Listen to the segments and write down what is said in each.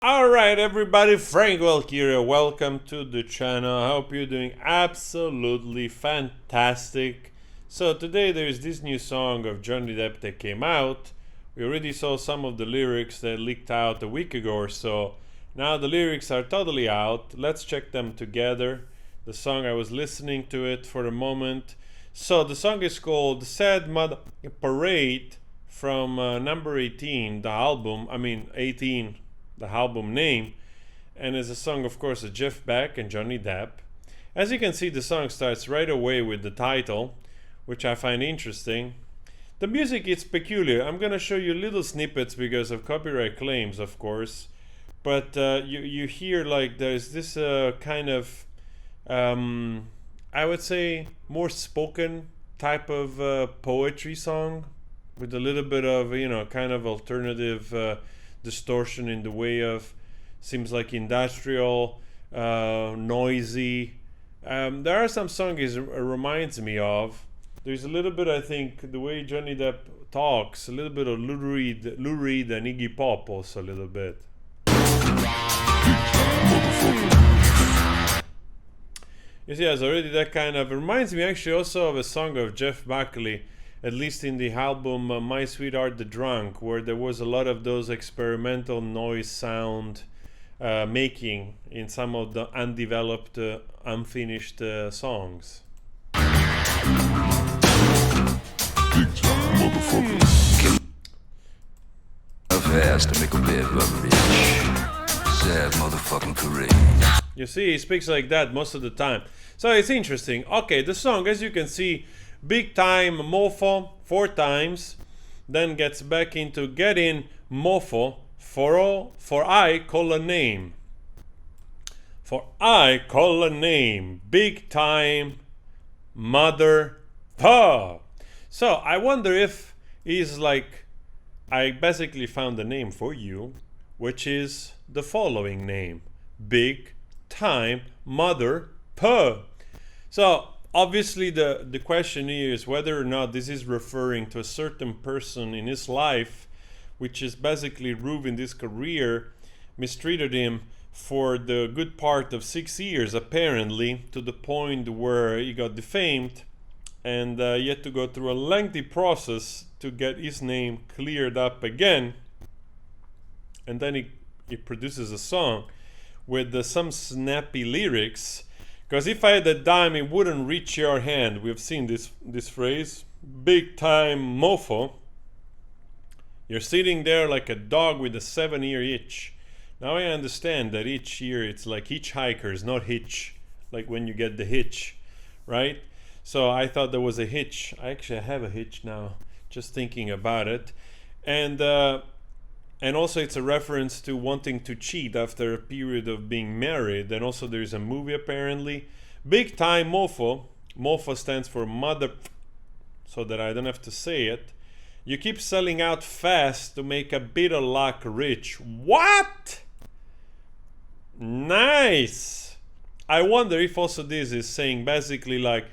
Alright, everybody, Frank Welk here. Welcome to the channel. I hope you're doing absolutely fantastic. So, today there's this new song of Johnny Depp that came out. We already saw some of the lyrics that leaked out a week ago or so. Now the lyrics are totally out. Let's check them together. The song, I was listening to it for a moment. So, the song is called Sad Mud Parade from number 18, the album. 18. The album name, and is a song, of course, of Jeff Beck and Johnny Depp. As you can see, the song starts right away with the title, which I find interesting. The music is peculiar. I'm gonna show you little snippets because of copyright claims, of course, but you hear like there's this kind of I would say more spoken type of poetry song with a little bit of kind of alternative distortion in the way of seems like industrial, noisy. There are some songs it reminds me of. There's a little bit, I think, the way Johnny Depp talks, a little bit of Lou Reed and Iggy Pop also a little bit. You see, as already that kind of reminds me actually also of a song of Jeff Buckley, at least in the album My Sweetheart the Drunk, where there was a lot of those experimental noise sound making in some of the undeveloped, unfinished songs. Big time motherfucker. Fast to make a bed rich. Sad motherfucking parade. You see, he speaks like that most of the time. So it's interesting. Okay, the song, as you can see, big time mofo 4 times, then gets back into get in mofo for I call a name. For I call a name. Big time mother. So I wonder if he's like, I basically found a name for you, which is the following name. Big time mother. So obviously the question here is whether or not this is referring to a certain person in his life, which is basically ruined his career, mistreated him for the good part of 6 years apparently, to the point where he got defamed, and he had to go through a lengthy process to get his name cleared up again. And then he produces a song with some snappy lyrics. Because if I had a dime, it wouldn't reach your hand. We've seen this phrase, big time mofo. You're sitting there like a dog with a 7-year itch. Now I understand that each year it's like hitchhikers, not hitch, like when you get the hitch, right? So I thought there was a hitch. I actually have a hitch now, just thinking about it. And also it's a reference to wanting to cheat after a period of being married. And also there's a movie apparently. Big time mofo. Mofo stands for mother, so that I don't have to say it. You keep selling out fast to make a bit of luck rich. What? Nice. I wonder if also this is saying basically like,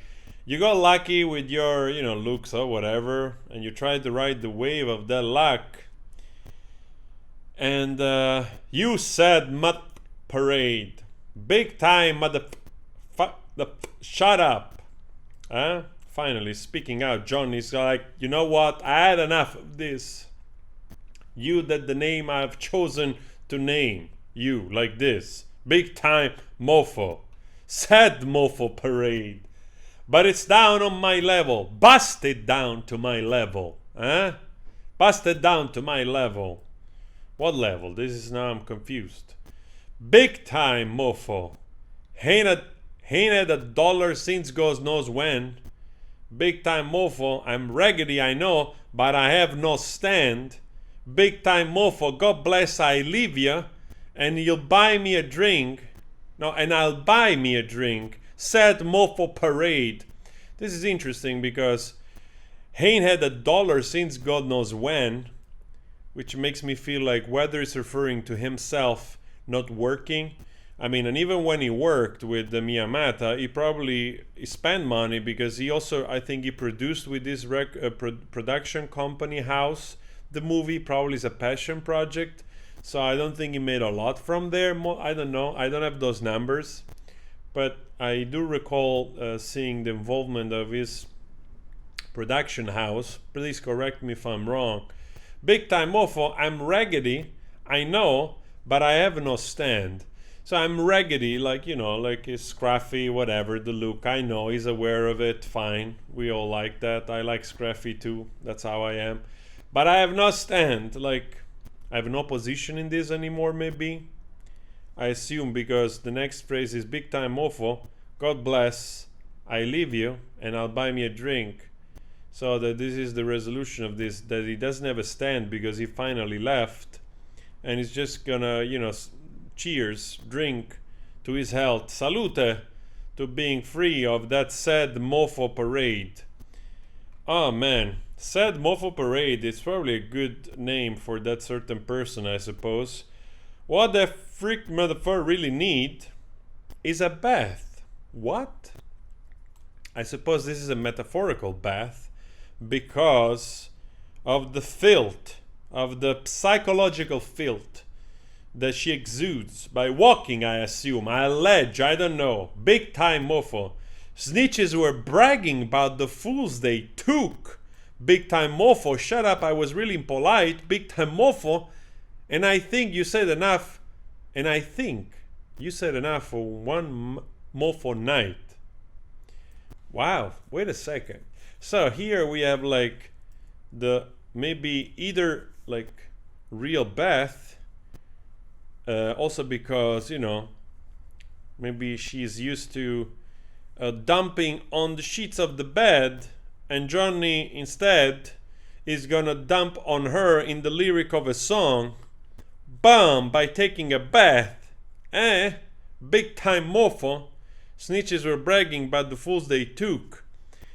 you got lucky with your, looks or whatever, and you tried to ride the wave of that luck. And you said mud parade. Big time shut up. Finally speaking out, Johnny's like, you know what? I had enough of this. You that the name I've chosen to name. You like this. Big time mofo. Sad mofo parade. But it's down on my level. Bust it down to my level. Bust it down to my level. What level? This is now I'm confused. Big time mofo. Ain't had a dollar since God knows when. Big time mofo. I'm raggedy, I know, but I have no stand. Big time mofo. God bless I leave ya, and you'll buy me a drink. No, and I'll buy me a drink. Sad mofo parade. This is interesting because ain't had a dollar since God knows when, which makes me feel like whether it's referring to himself not working. And even when he worked with the Miyamata, he probably spent money because he also, I think he produced with this production company house the movie, probably is a passion project. So I don't think he made a lot from there. I don't know. I don't have those numbers. But I do recall seeing the involvement of his production house. Please correct me if I'm wrong. Big Time Mofo, I'm raggedy, I know, but I have no stand. So I'm raggedy, like, you know, like it's scruffy, whatever, the look. I know, he's aware of it, fine. We all like that. I like scruffy too. That's how I am. But I have no stand. Like, I have no position in this anymore, maybe. I assume, because the next phrase is Big Time Mofo, God bless, I leave you, and I'll buy me a drink. So that this is the resolution of this, that he doesn't have a stand because he finally left. And he's just gonna, you know, cheers, drink to his health, salute to being free of that sad mofo parade. Oh man, sad mofo parade is probably a good name for that certain person, I suppose. What the freak motherfucker really need is a bath. What? I suppose this is a metaphorical bath because of the filth, of the psychological filth that she exudes by walking, I assume, I allege, I don't know. Big Time Mofo. Snitches were bragging about the fools they took. Big Time Mofo, shut up, I was really impolite. Big Time Mofo, and I think you said enough, and I think you said enough for one mofo night. Wow, wait a second. So here we have like the maybe either like real bath, also because, you know, maybe she's used to dumping on the sheets of the bed, and Johnny instead is gonna dump on her in the lyric of a song, bam, by taking a bath. Big Time Mofo. Snitches were bragging about the fools they took.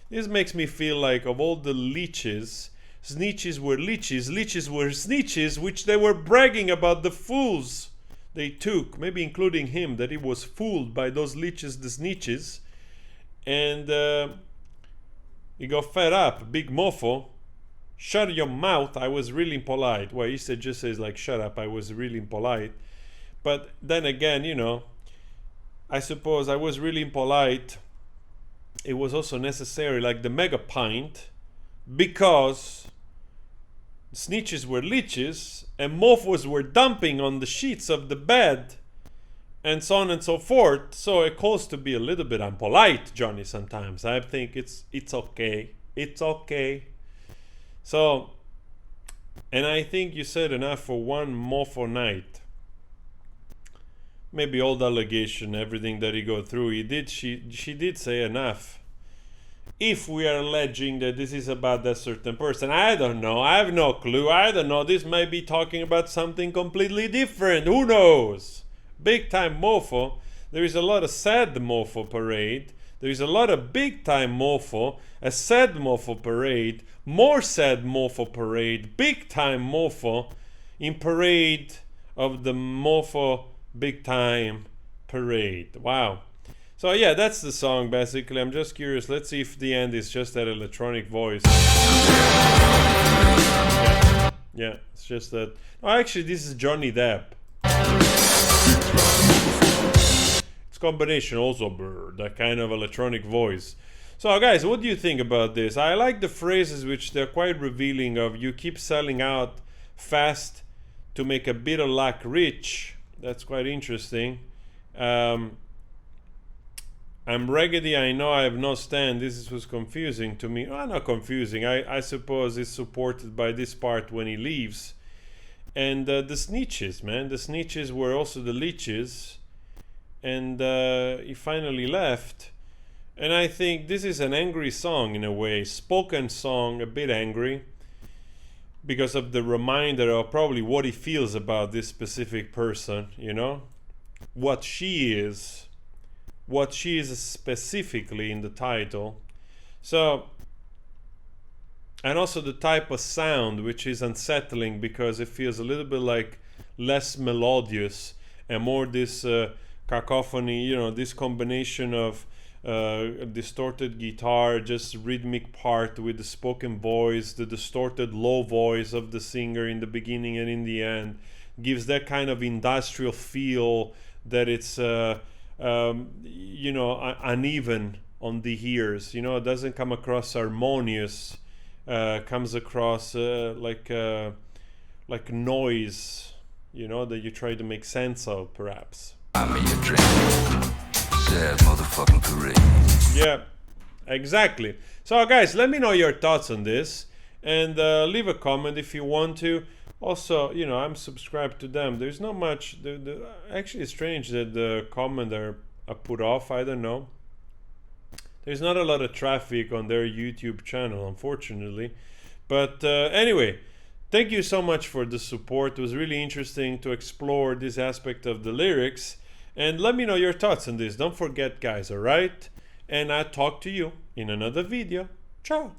This makes me feel like of all the leeches, snitches were leeches, leeches were snitches, which they were bragging about the fools they took, maybe including him, that he was fooled by those leeches, the snitches, and he got fed up. Big Mofo, shut your mouth, I was really impolite. Well, he just says like, shut up, I was really impolite. But then again, you know, I suppose I was really impolite. It was also necessary, like the mega pint, because snitches were leeches and mofos were dumping on the sheets of the bed, and so on and so forth. So it calls to be a little bit unpolite, Johnny, sometimes. I think it's okay. It's okay. So, and I think you said enough for one mofo night. Maybe all the allegation, everything that he go through, she did say enough. If we are alleging that this is about that certain person, I don't know. I have no clue. I don't know. This might be talking about something completely different. Who knows? Big Time Mofo. There is a lot of sad mofo parade. There is a lot of big time mofo, a sad mofo parade, more sad mofo parade, big time mofo in parade of the mofo big time parade. Wow. So yeah, that's the song basically. I'm just curious. Let's see if the end is just that electronic voice. Yeah, it's just that. Oh, actually, this is Johnny Depp. It's combination also, that kind of electronic voice. So guys, what do you think about this? I like the phrases which they're quite revealing of. You keep selling out fast to make a bit of luck rich. That's quite interesting. I'm raggedy, I know I have no stand. This was confusing to me. Well, not confusing. I suppose it's supported by this part when he leaves. And the snitches, man. The snitches were also the leeches. And he finally left. And I think this is an angry song in a way. Spoken song, a bit angry. Because of the reminder of probably what he feels about this specific person, you know? What she is specifically in the title. So, and also the type of sound, which is unsettling because it feels a little bit like less melodious and more this cacophony, you know, this combination of distorted guitar, just rhythmic part with the spoken voice, the distorted low voice of the singer in the beginning and in the end, gives that kind of industrial feel that it's you know, uneven on the ears. You know, it doesn't come across harmonious. Comes across like noise, you know, that you try to make sense of, perhaps. I'm your drink. Said motherfucking Kareem. Yeah, exactly. So guys, let me know your thoughts on this, and leave a comment if you want to. Also, you know, I'm subscribed to them. There's not much. Actually, it's strange that the comments are put off. I don't know. There's not a lot of traffic on their YouTube channel, unfortunately. But anyway, thank you so much for the support. It was really interesting to explore this aspect of the lyrics. And let me know your thoughts on this. Don't forget, guys, all right? And I'll talk to you in another video. Ciao.